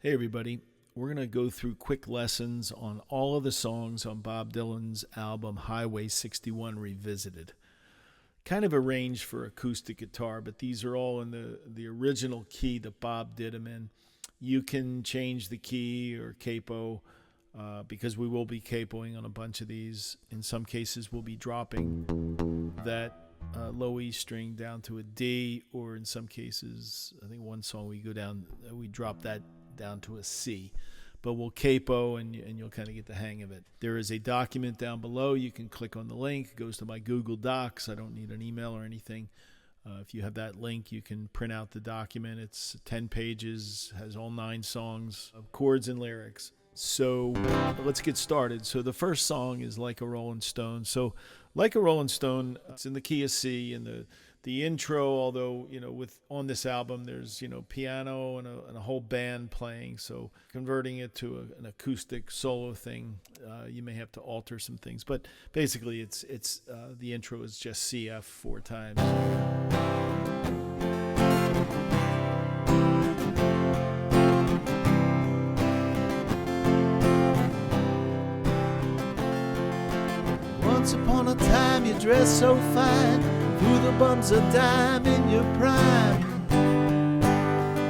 Hey everybody, we're going to go through quick lessons on all of the songs on Bob Dylan's album Highway 61 Revisited. Kind of arranged for acoustic guitar, but these are all in the original key that Bob did them in. You can change the key or capo because we will be capoing on a bunch of these. In some cases we'll be dropping that low E string down to a D, or in some cases, I think one song we drop that down to a C, but we'll capo and you'll kind of get the hang of it. There is a document down below. You can click on the link. It goes to my Google Docs. I don't need an email or anything. If you have that link, you can print out the document. It's 10 pages, has all 9 songs of chords and lyrics. So let's get started. So the first song is Like a Rolling Stone. So Like a Rolling Stone, it's in the key of C, and the intro, although, on this album, there's, piano and a whole band playing. So converting it to an acoustic solo thing, you may have to alter some things. But basically, it's the intro is just CF 4 times. Once upon a time you dressed so fine, threw the bums a dime in your prime,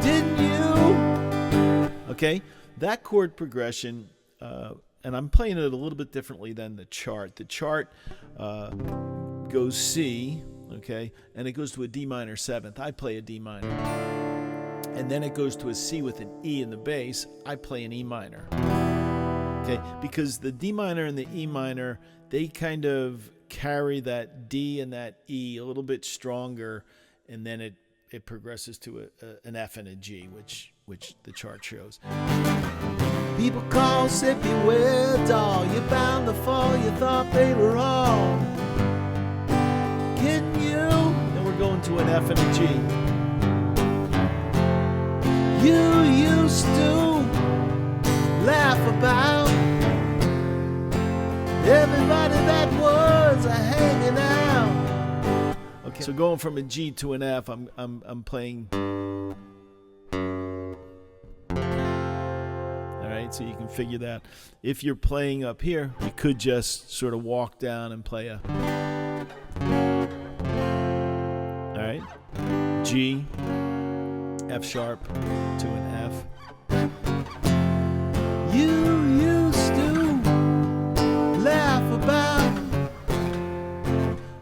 didn't you? Okay, that chord progression, and I'm playing it a little bit differently than the chart. The chart goes C, okay, and it goes to a D minor 7th. I play a D minor. And then it goes to a C with an E in the bass. I play an E minor. Okay, because the D minor and the E minor, they kind of carry that D and that E a little bit stronger, and then it progresses to an F and a G, which the chart shows. People call, said beware, doll, you're bound to fall, you thought they were all kidding you. Then we're going to an F and a G. You used to laugh about everybody that was hanging out. Okay, so going from a G to an F, I'm playing. All right, so you can figure that. If you're playing up here, you could just sort of walk down and play a. All right, G, F sharp to an F. You used to laugh about.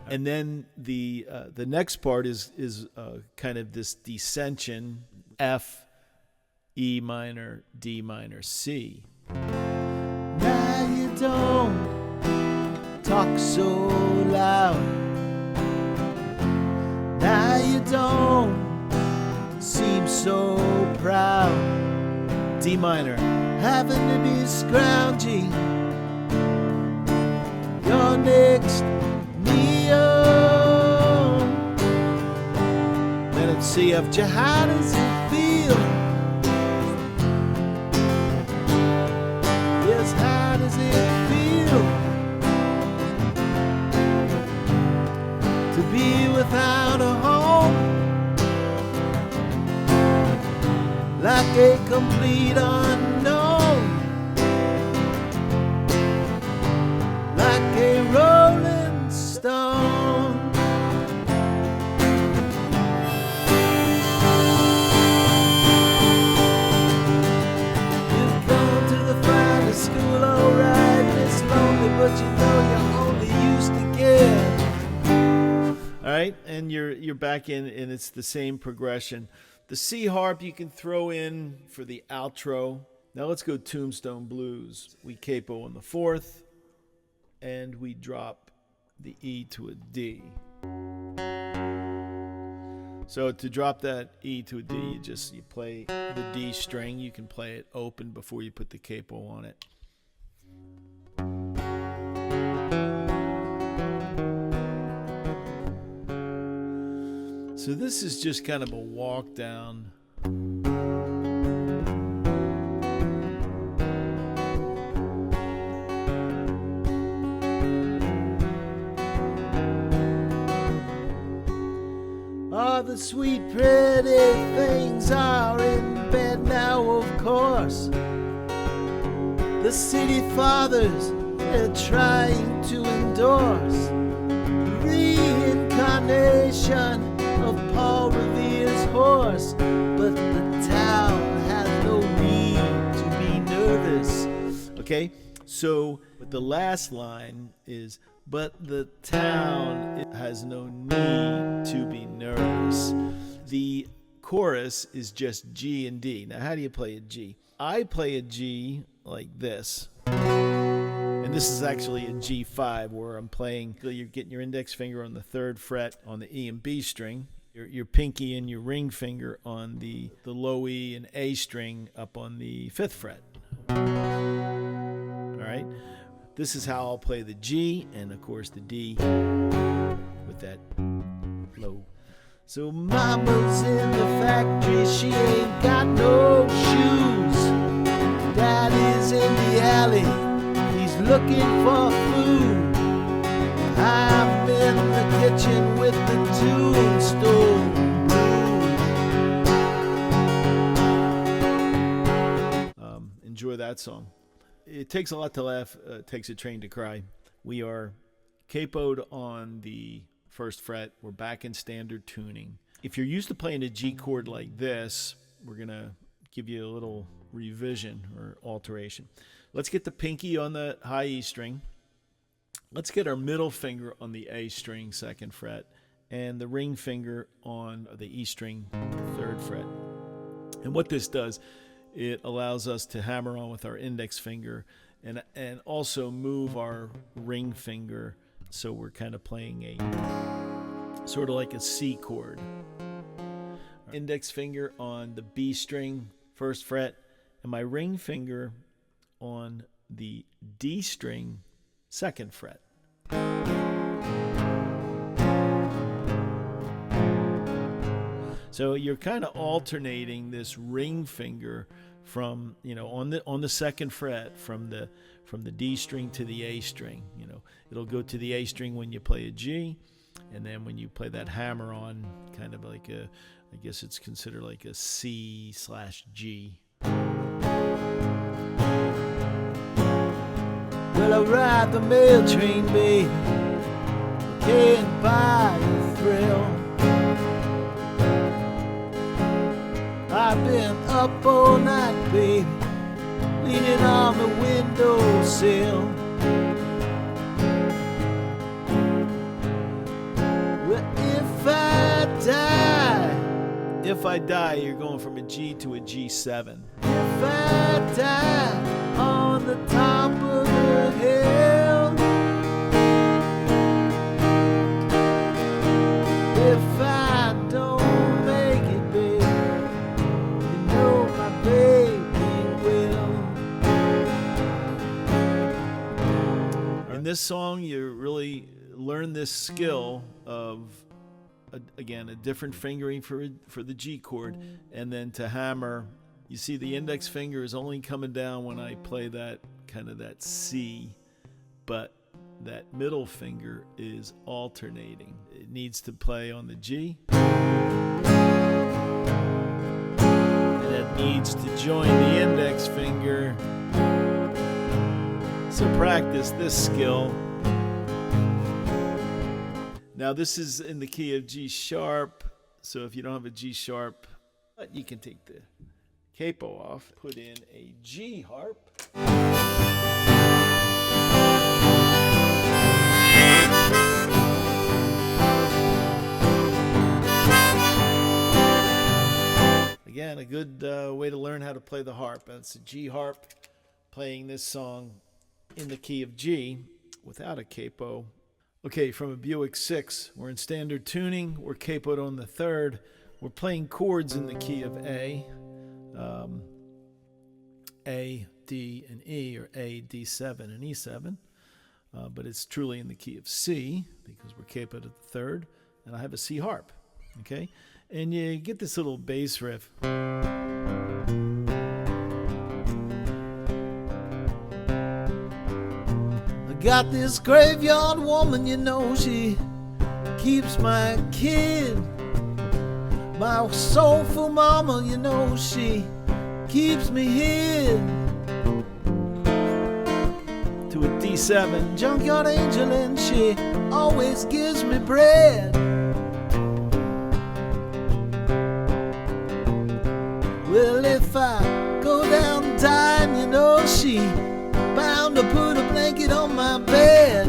And then the next part is kind of this descension: F, E minor, D minor, C. Now you don't talk so loud. Now you don't seem so proud. D minor, having to be scroungy. You're next Neo. then it's CF. How does it feel? Yes, how does it feel to be without a home? Like a complete unknown, like a rolling stone. You've gone to the finest school, alright, it's lonely, but you know you're only used to get. All right, and you're back in, and it's the same progression. The C harp you can throw in for the outro. Now let's go Tombstone Blues. We capo on the 4th, and we drop the E to a D. So to drop that E to a D, you play the D string. You can play it open before you put the capo on it. So this is just kind of a walk down. All the sweet pretty things are in bed now, of course. The city fathers are trying to endorse reincarnation of Paul Revere's horse, but the town has no need to be nervous. Okay, so the last line is, but the town has no need to be nervous. The chorus is just G and D. Now, how do you play a G? I play a G like this. And this is actually a G5 where I'm playing, you're getting your index finger on the 3rd fret on the E and B string, your pinky and your ring finger on the low E and A string up on the 5th fret. All right? This is how I'll play the G and, of course, the D with that low. So mama's in the factory, she ain't got no shoes. Daddy's in the alley, he's looking for food. I'm in the kitchen with the Tombstone Blues. Enjoy that song. It takes a lot to laugh, takes a train to cry. We are capoed on the 1st fret. We're back in standard tuning. If you're used to playing a G chord like this, we're going to give you a little revision or alteration. Let's get the pinky on the high E string. Let's get our middle finger on the A string, 2nd fret, and the ring finger on the E string, 3rd fret. And what this does, it allows us to hammer on with our index finger and also move our ring finger, so we're kind of playing a sort of like a C chord. Index finger on the B string, 1st fret, and my ring finger on the D string, 2nd fret. So you're kind of alternating this ring finger from, on the 2nd fret from the D string to the A string. It'll go to the A string when you play a G, and then when you play that hammer on, kind of like I guess it's considered like a C/G. Well, I ride the mail train, baby, can't buy a thrill. I've been up all night, baby, leaning on the windowsill. Well, if I die, you're going from a G to a G7. If I die on the top of the hill, if I don't make it, baby, you know my baby will. In this song, you really learn this skill of, again, a different fingering for the G chord, and then to hammer. You see the index finger is only coming down when I play that kind of that C, but that middle finger is alternating. It needs to play on the G, and it needs to join the index finger. So practice this skill. Now this is in the key of G sharp, so if you don't have a G sharp, you can take the capo off, put in a G harp. Again, a good way to learn how to play the harp. That's a G harp, playing this song in the key of G without a capo. Okay, from a Buick 6, we're in standard tuning, we're capoed on the 3rd, we're playing chords in the key of A, D, and E, or A, D7, and E7, but it's truly in the key of C, because we're capoed at the 3rd, and I have a C harp, okay? And you get this little bass riff. Got this graveyard woman, you know, she keeps my kid My soulful mama, you know, she keeps me here. To a D7. Junkyard angel, and she always gives me bread. Well, if I go down dying, you know, she bound to put a blanket on my bed.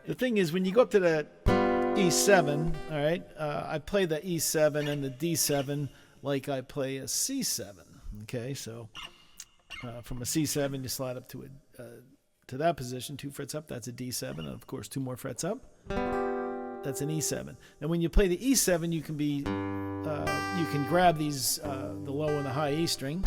The thing is, when you go up to that E7, all right, I play the E7 and the D7 like I play a C7. Okay, so from a C7, you slide up to that position, 2 frets up. That's a D7, and of course 2 more frets up. That's an E7. And when you play the E7, you can grab these the low and the high E string.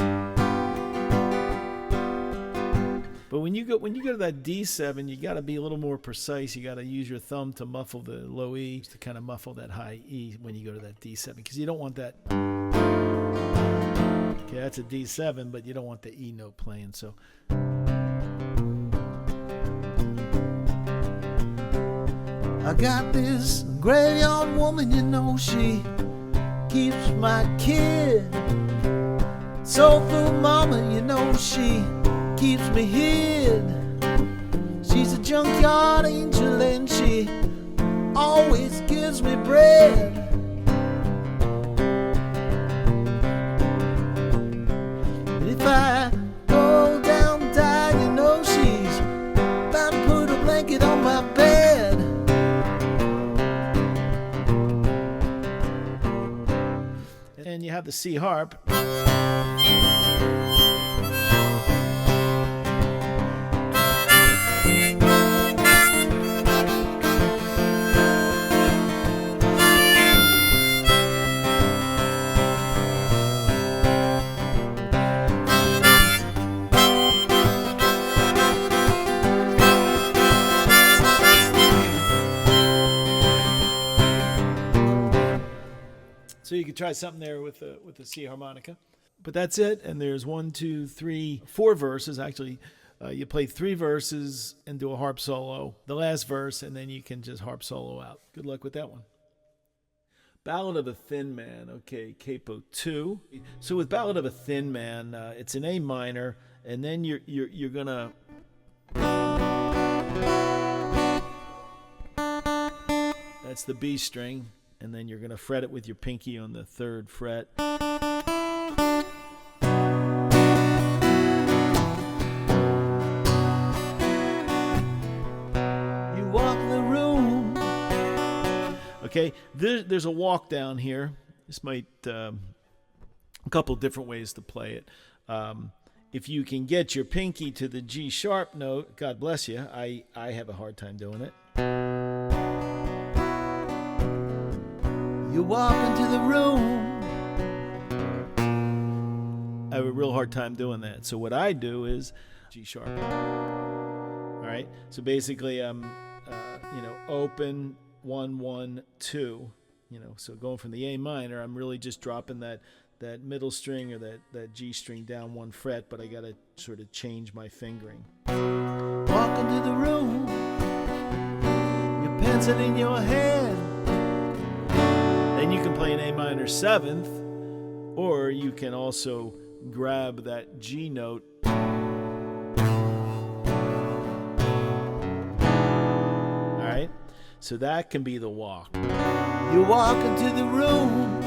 But when you go to that D7, you got to be a little more precise. You got to use your thumb to muffle the low E to kind of muffle that high E when you go to that D7, because you don't want that. Okay, that's a D7, but you don't want the E note playing. So I got this graveyard woman, you know, she keeps my kid. Soulful mama, you know, she keeps me hid. She's a junkyard angel, and she always gives me bread. If I go down dying, you know, she's about to put a blanket on my bed. and you have the C harp. So you could try something there with the C harmonica. But that's it. And there's 1, 2, 3, 4 verses. Actually, you play 3 verses and do a harp solo, the last verse, and then you can just harp solo out. Good luck with that one. Ballad of a Thin Man. Okay, capo 2. So with Ballad of a Thin Man, it's an A minor, and then you're gonna. That's the B string. And then you're going to fret it with your pinky on the 3rd fret. You walk the room. Okay, there's a walk down here. This might, a couple different ways to play it. If you can get your pinky to the G sharp note, God bless you. I have a hard time doing it. You walk into the room. I have a real hard time doing that. So what I do is G sharp. All right. So basically, I'm, open 1, 1, 2. So going from the A minor, I'm really just dropping that middle string or that G string down 1 fret, but I got to sort of change my fingering. Walk into the room. Your pencil in your hand. Then you can play an A minor 7th, or you can also grab that G note. All right, so that can be the walk. You walk into the room,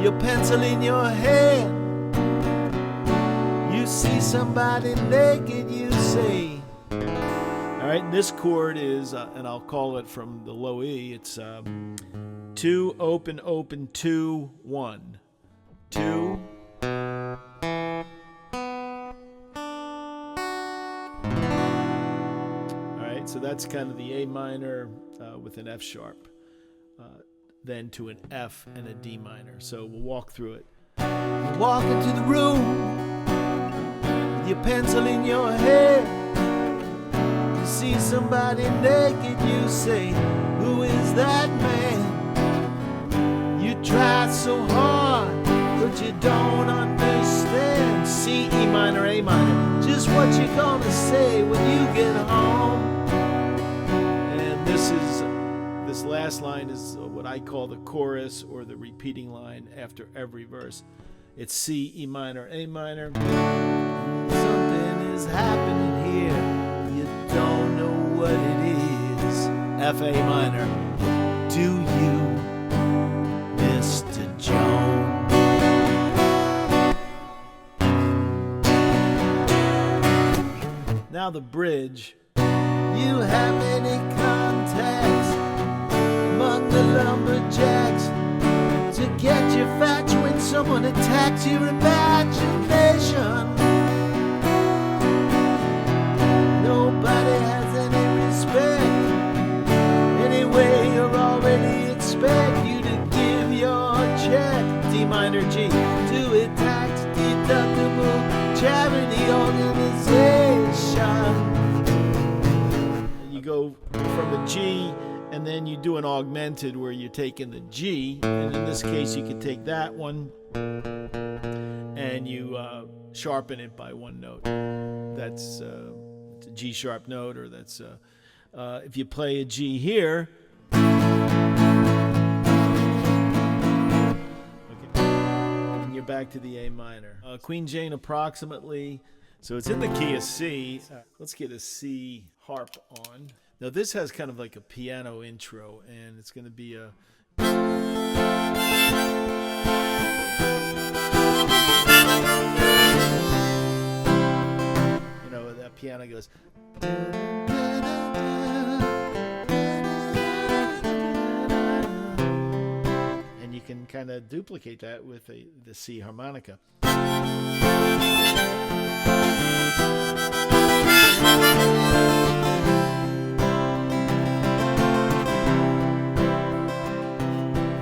your pencil in your hand. You see somebody naked, you say. All right, this chord is, and I'll call it from the low E, it's 2, open, open, 2, 1. 2. All right, so that's kind of the A minor with an F sharp, then to an F and a D minor. So we'll walk through it. You walk into the room with your pencil in your hand. You see somebody naked, you say, who is that man? You try so hard, but you don't understand. C, E minor, A minor, just what you gonna say when you get home. And this last line is what I call the chorus, or the repeating line after every verse. It's C, E minor, A minor. Something is happening here. You don't know what it is. F, A minor. Do you, Mr. Jones? Now the bridge. You have many contacts among the lumberjacks to get your facts when someone attacks your imagination. Nobody has any respect. Anyway, you're already expect you to give your check, D minor G, to a tax deductible charity organization. You go from a G, and then you do an augmented where you're taking the G, and in this case you can take that one and you sharpen it by one note. That's a G sharp note, or that's if you play a G here. Okay, and you're back to the A minor. Queen Jane approximately. So it's in the key of C. Let's get a C harp on. Now this has kind of like a piano intro, and it's going to be a... You know, that piano goes... And you can kind of duplicate that with the C harmonica.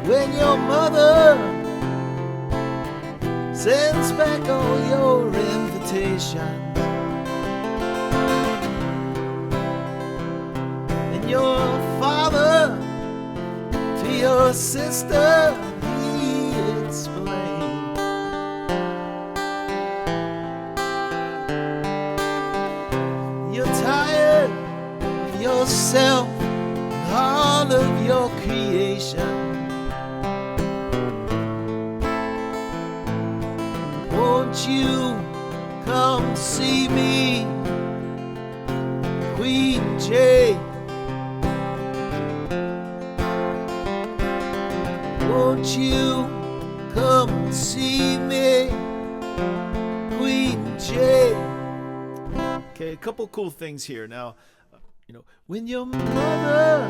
When your mother sends back all your invitations, and your father to your sister he explained, you're tired of yourself and all of your creation. Won't you come see me, Queen Jane? Won't you come see me, Queen Jane? Okay, a couple cool things here. Now, you know, When your mother,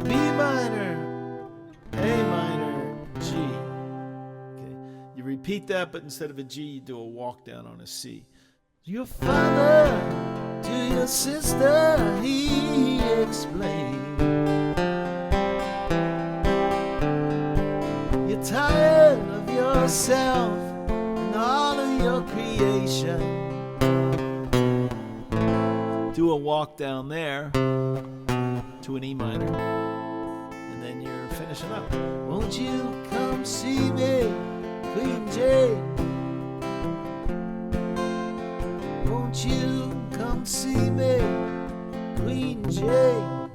B minor, A minor, G. Okay, you repeat that, but instead of a G, you do a walk down on a C. your father to your sister he explained, you're tired of yourself and all of your creation. Do a walk down there to an E minor, and then you're finishing up. Won't you come see me, Queen Jane? Won't you come see me, Queen Jane?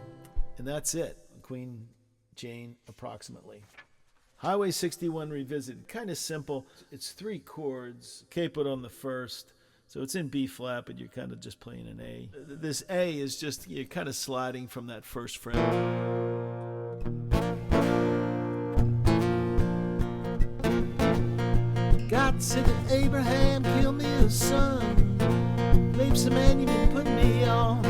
And that's it. Queen Jane approximately. Highway 61 Revisited. Kind of simple. It's 3 chords. Capoed on the first. So it's in B flat, but you're kind of just playing an A. This A is just, you're kind of sliding from that first fret. God said to Abraham, kill me a son. Abe said, man, you been putting me on.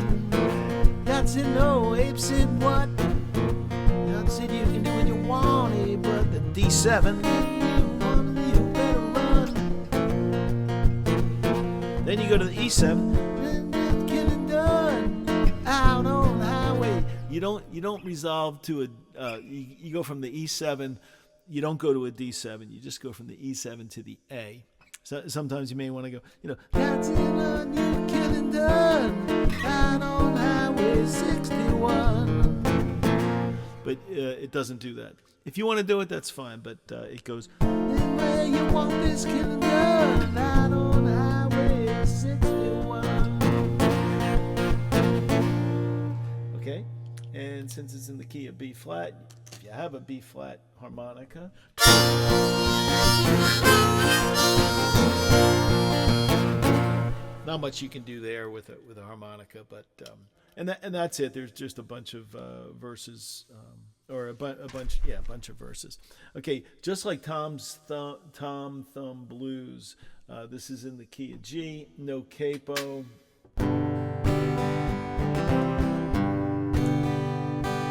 God said, no. Abe said, what? God said, you can do what you want, Abe, but the D7, you better run. Then you go to the E7. Then getting done out on the highway. You don't resolve to a you go from the E7. You don't go to a D7. You just go from the E7 to the A. So sometimes you may want to go, you know, God's in a new killing done out on Highway 61. but it doesn't do that. If you want to do it, that's fine. But it goes. Then where you want this killing done out on Highway 61. Okay, And since it's in the key of B flat, if you have a B flat harmonica, not much you can do there with a harmonica, but and that's it. There's just a bunch of verses, or a bunch of verses. Okay, just like Tom Thumb Blues, this is in the key of G, no capo.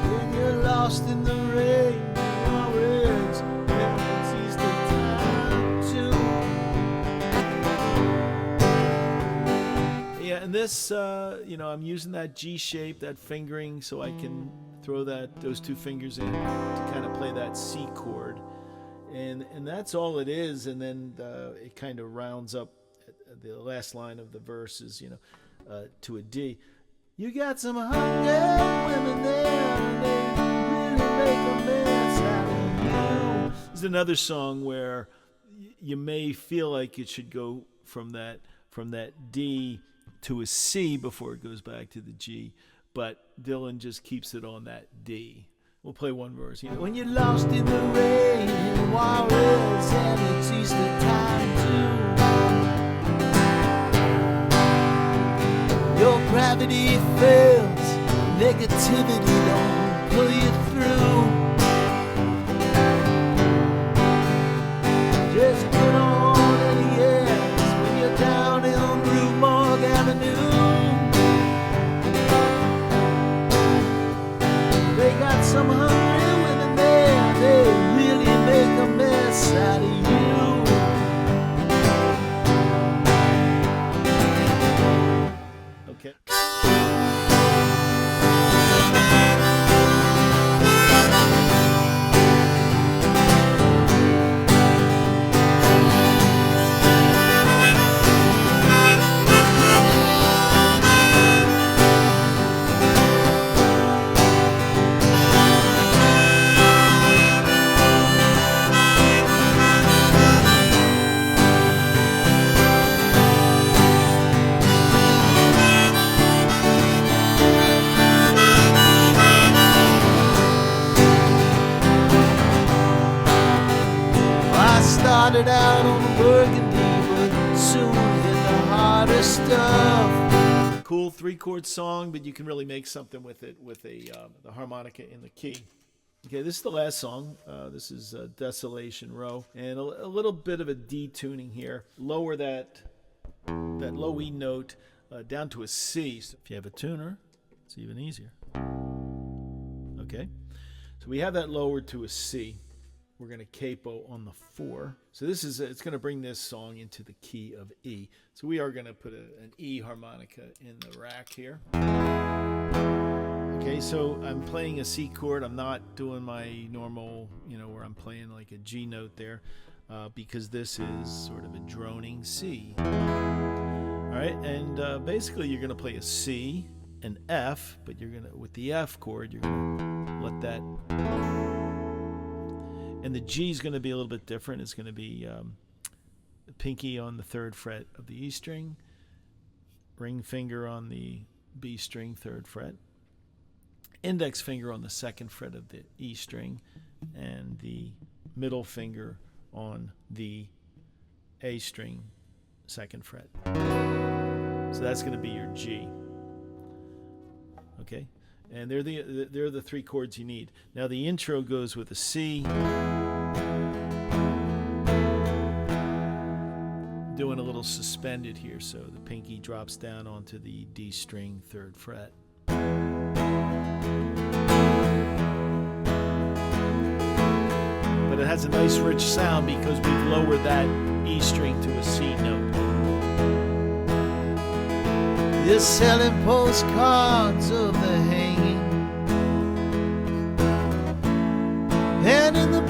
When you're lost in the rain, always seize the time to. Yeah, and this, I'm using that G shape, that fingering, so I can throw those two fingers in to kind of play that C chord, and that's all it is. And then it kind of rounds up the last line of the verses, to a D. You got some hungry women there, and they really make a mess out of you. This is another song where you may feel like it should go from that D to a C before it goes back to the G, but Dylan just keeps it on that D. We'll play one verse. When you're lost in the rain, in warriors, and it's Easter time too. Your gravity fails, negativity don't pull you through. Just put on any yes when you're down in Rue Morgue Avenue. They got some hungry women there, they really make a mess out of you. Okay. Started out on the burgundy, but soon hit the harder stuff. Cool 3-chord song, but you can really make something with it with the harmonica in the key. Okay, this is the last song. This is Desolation Row, and a little bit of a detuning here. Lower that low E note down to a C. So if you have a tuner, it's even easier. Okay, so we have that lowered to a C. We're going to capo on the 4. So it's going to bring this song into the key of E. So we are going to put an E harmonica in the rack here. Okay, so I'm playing a C chord. I'm not doing my normal, where I'm playing like a G note there, because this is sort of a droning C. All right, and basically you're going to play a C, an F, but with the F chord, you're going to let that. And the G is going to be a little bit different. It's going to be pinky on the 3rd fret of the E string, ring finger on the B string, 3rd fret, index finger on the 2nd fret of the E string, and the middle finger on the A string, 2nd fret. So that's going to be your G. Okay? And they're the 3 chords you need. Now the intro goes with a C. Doing a little suspended here, so the pinky drops down onto the D string, 3rd fret. But it has a nice rich sound because we've lowered that E string to a C note. You're selling postcards of the hanging, and in the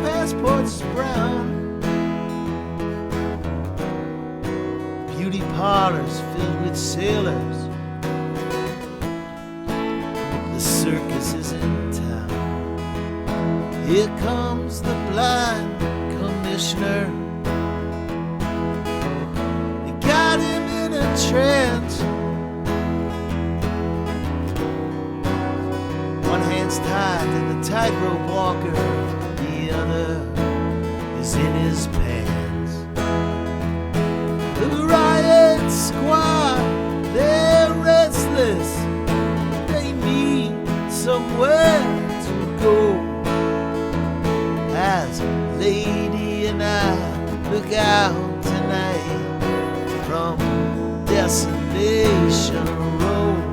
passports brown. Beauty parlors filled with sailors. The circus is in town. Here comes the blind commissioner. They got him in a trance. hands tied to the tightrope walker, the other is in his pants. The riot squad, they're restless, they need somewhere to go. As Lady and I look out tonight from Desolation Row.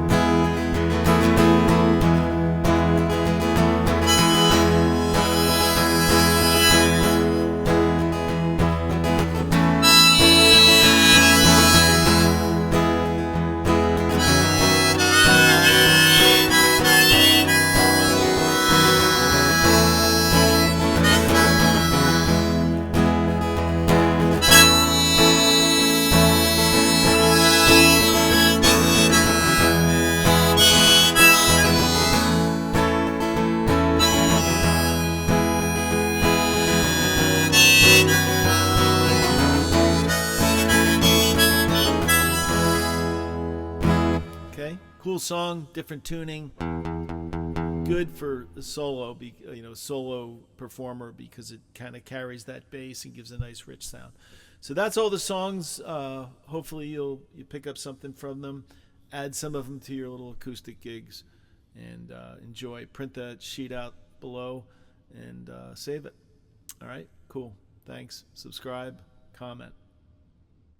Cool song, different tuning, good for the solo, solo performer, because it kind of carries that bass and gives a nice rich sound. So that's all the songs. Hopefully you pick up something from them, add some of them to your little acoustic gigs, and enjoy. Print that sheet out below and save it. All right, cool. Thanks. Subscribe, comment.